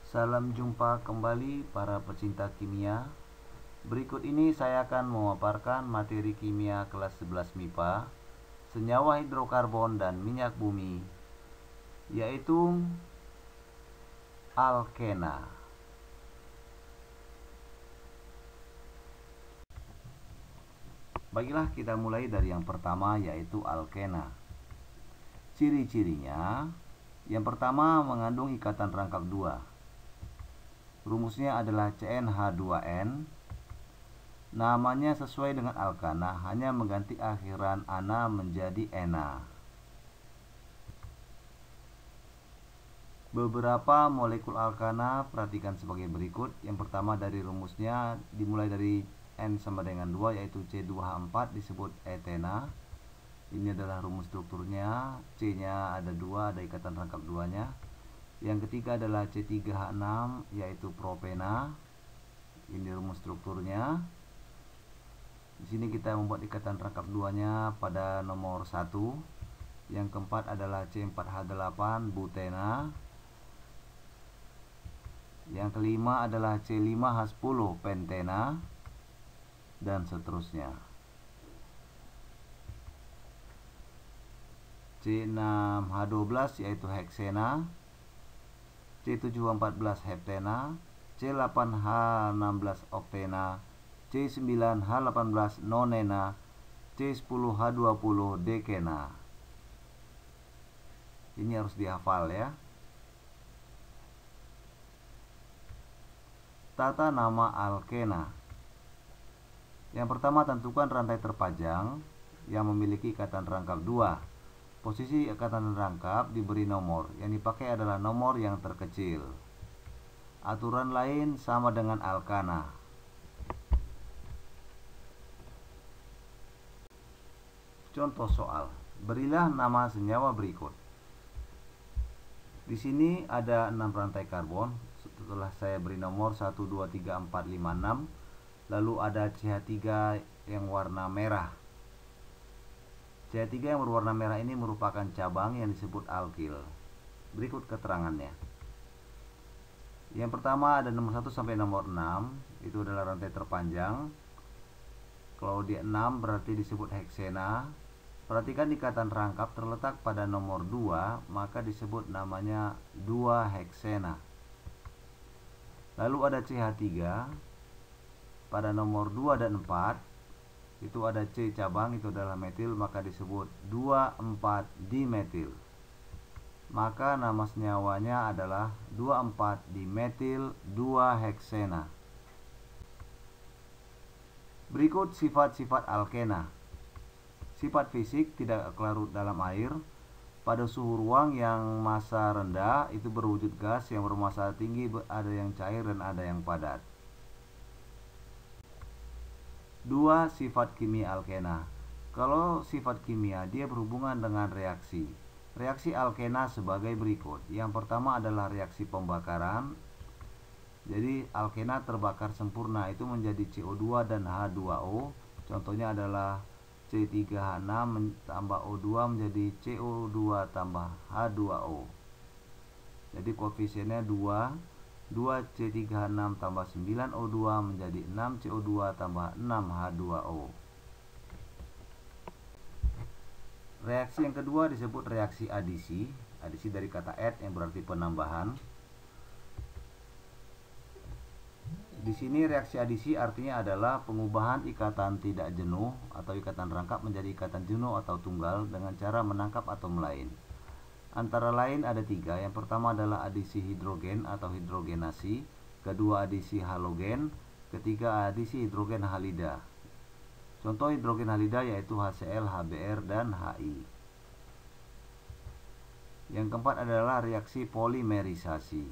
Salam jumpa kembali para pecinta kimia. Berikut ini saya akan memaparkan materi kimia kelas 11 MIPA, senyawa hidrokarbon dan minyak bumi, yaitu alkena. Baiklah, kita mulai dari yang pertama, yaitu alkena. Ciri-cirinya, yang pertama mengandung ikatan rangkap 2. Rumusnya adalah CnH2n. Namanya sesuai dengan alkana, hanya mengganti akhiran ana menjadi ena. Beberapa molekul alkana perhatikan sebagai berikut. Yang pertama dari rumusnya dimulai dari N sama dengan 2, yaitu C2H4 disebut etena. Ini adalah rumus strukturnya. C-nya ada 2, ada ikatan rangkap 2-nya. Yang ketiga adalah C3H6, yaitu propena. Ini rumus strukturnya. Di sini kita membuat ikatan rangkap 2-nya pada nomor 1. Yang keempat adalah C4H8 butena. Yang kelima adalah C5H10 pentena, dan seterusnya. C6H12 yaitu heksena, C7H14 heptena, C8H16 oktena, C9H18 nonena, C10H20 dekena. Ini harus dihafal ya. Tata nama alkena. Yang pertama, tentukan rantai terpanjang yang memiliki ikatan rangkap 2. Posisi ikatan rangkap diberi nomor. Yang dipakai adalah nomor yang terkecil. Aturan lain sama dengan alkana. Contoh soal. Berilah nama senyawa berikut. Di sini ada 6 rantai karbon. Setelah saya beri nomor 1, 2, 3, 4, 5, 6. Lalu ada CH3 yang warna merah. CH3 yang berwarna merah ini merupakan cabang yang disebut alkil. Berikut keterangannya. Yang pertama ada nomor 1 sampai nomor 6. Itu adalah rantai terpanjang. Kalau dia 6 berarti disebut heksena. Perhatikan ikatan rangkap terletak pada nomor 2, maka disebut namanya 2 heksena. Lalu ada CH3 pada nomor 2 dan 4. Itu ada C cabang, itu adalah metil, maka disebut 2,4 dimetil. Maka nama senyawanya adalah 2,4 dimetil 2 heksena. Berikut sifat-sifat alkena. Sifat fisik tidak larut dalam air. Pada suhu ruang yang massa rendah itu berwujud gas, yang bermassa tinggi ada yang cair dan ada yang padat. 2. Sifat kimia alkena. Kalau sifat kimia, dia berhubungan dengan reaksi. Reaksi alkena sebagai berikut. Yang pertama adalah reaksi pembakaran. Jadi alkena terbakar sempurna itu menjadi CO2 dan H2O. Contohnya adalah C3H6 tambah O2 menjadi CO2 tambah H2O. Jadi koefisiennya 2. 2C3H6 tambah 9O2 menjadi 6CO2 tambah 6H2O. Reaksi yang kedua disebut reaksi adisi. Adisi dari kata add yang berarti penambahan. Di sini reaksi adisi artinya adalah pengubahan ikatan tidak jenuh atau ikatan rangkap menjadi ikatan jenuh atau tunggal dengan cara menangkap atom lain. Antara lain ada 3. Yang pertama adalah adisi hidrogen atau hidrogenasi, kedua adisi halogen, ketiga adisi hidrogen halida. Contoh hidrogen halida yaitu HCl, HBr, dan HI. Yang keempat adalah reaksi polimerisasi.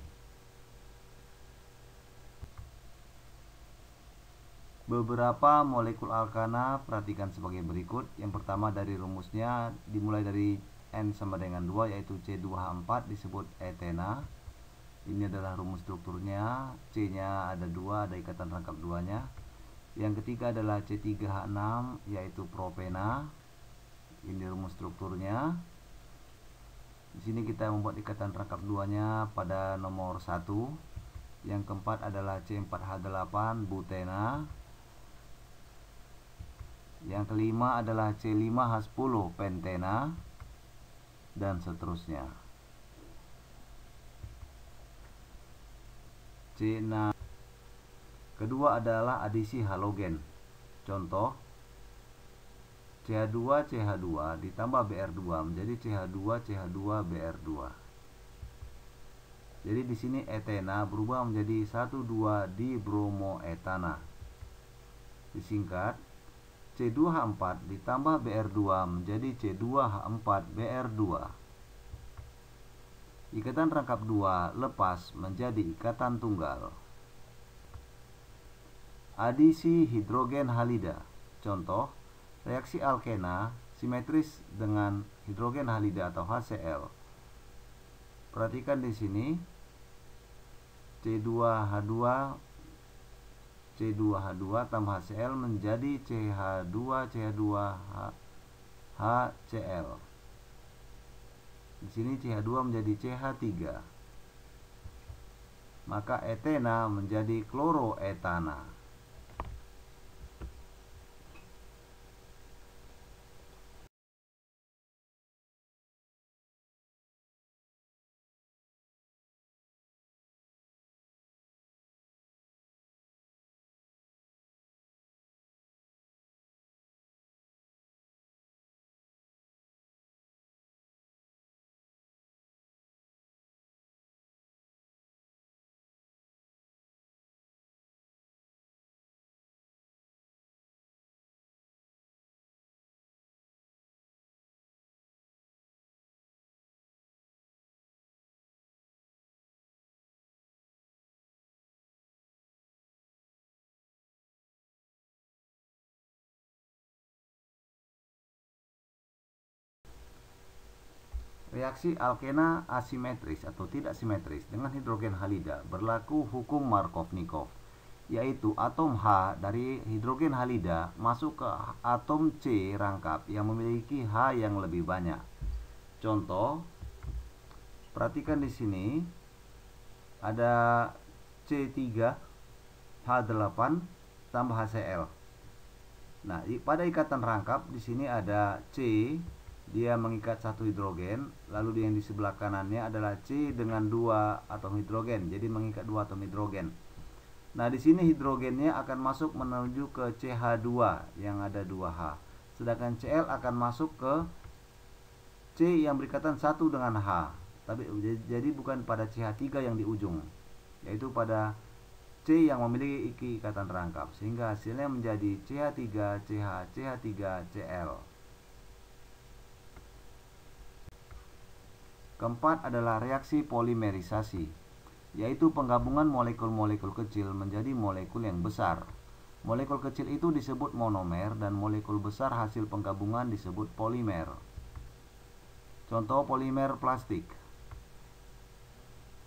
Beberapa molekul alkana perhatikan sebagai berikut. Yang pertama dari rumusnya dimulai dari N sama dengan 2, yaitu C2H4 disebut etena. Ini adalah rumus strukturnya. C-nya ada 2, ada ikatan rangkap 2-nya. Yang ketiga adalah C3H6 yaitu propena. Ini rumus strukturnya. Di sini kita membuat ikatan rangkap 2-nya pada nomor 1. Yang keempat adalah C4H8 butena. Yang kelima adalah C5H10 pentena, dan seterusnya. C6. Kedua adalah adisi halogen. Contoh, CH2 CH2 ditambah Br2 menjadi CH2 CH2 Br2. Jadi di sini etena berubah menjadi 1,2 dibromoetana. Disingkat, C2H4 ditambah Br2 menjadi C2H4 Br2. Ikatan rangkap 2 lepas menjadi ikatan tunggal. Adisi hidrogen halida. Contoh, reaksi alkena simetris dengan hidrogen halida atau HCl. Perhatikan di sini C2H2 tambah HCl menjadi CH2HCl. Di sini CH2 menjadi CH3. Maka etena menjadi kloroetana. Reaksi alkena asimetris atau tidak simetris dengan hidrogen halida berlaku hukum Markovnikov, yaitu atom H dari hidrogen halida masuk ke atom C rangkap yang memiliki H yang lebih banyak. Contoh, perhatikan di sini ada C3H8 tambah HCl. Nah, pada ikatan rangkap di sini ada C, dia mengikat satu hidrogen, lalu yang di sebelah kanannya adalah C dengan 2 atom hidrogen, jadi mengikat 2 atom hidrogen. Nah, di sini hidrogennya akan masuk menuju ke CH2 yang ada 2H, sedangkan Cl akan masuk ke C yang berikatan 1 dengan H, tapi jadi bukan pada CH3 yang di ujung, yaitu pada C yang memiliki ikatan rangkap, sehingga hasilnya menjadi CH3 CH CH3 Cl. Keempat adalah reaksi polimerisasi, yaitu penggabungan molekul-molekul kecil menjadi molekul yang besar. Molekul kecil itu disebut monomer dan molekul besar hasil penggabungan disebut polimer. Contoh polimer plastik.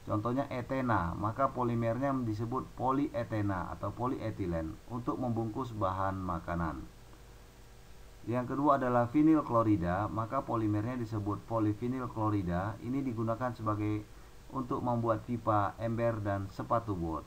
Contohnya etena, maka polimernya disebut polietena atau polietilen untuk membungkus bahan makanan. Yang kedua adalah vinil klorida, maka polimernya disebut polivinil klorida. Ini digunakan sebagai untuk membuat pipa, ember, dan sepatu bot.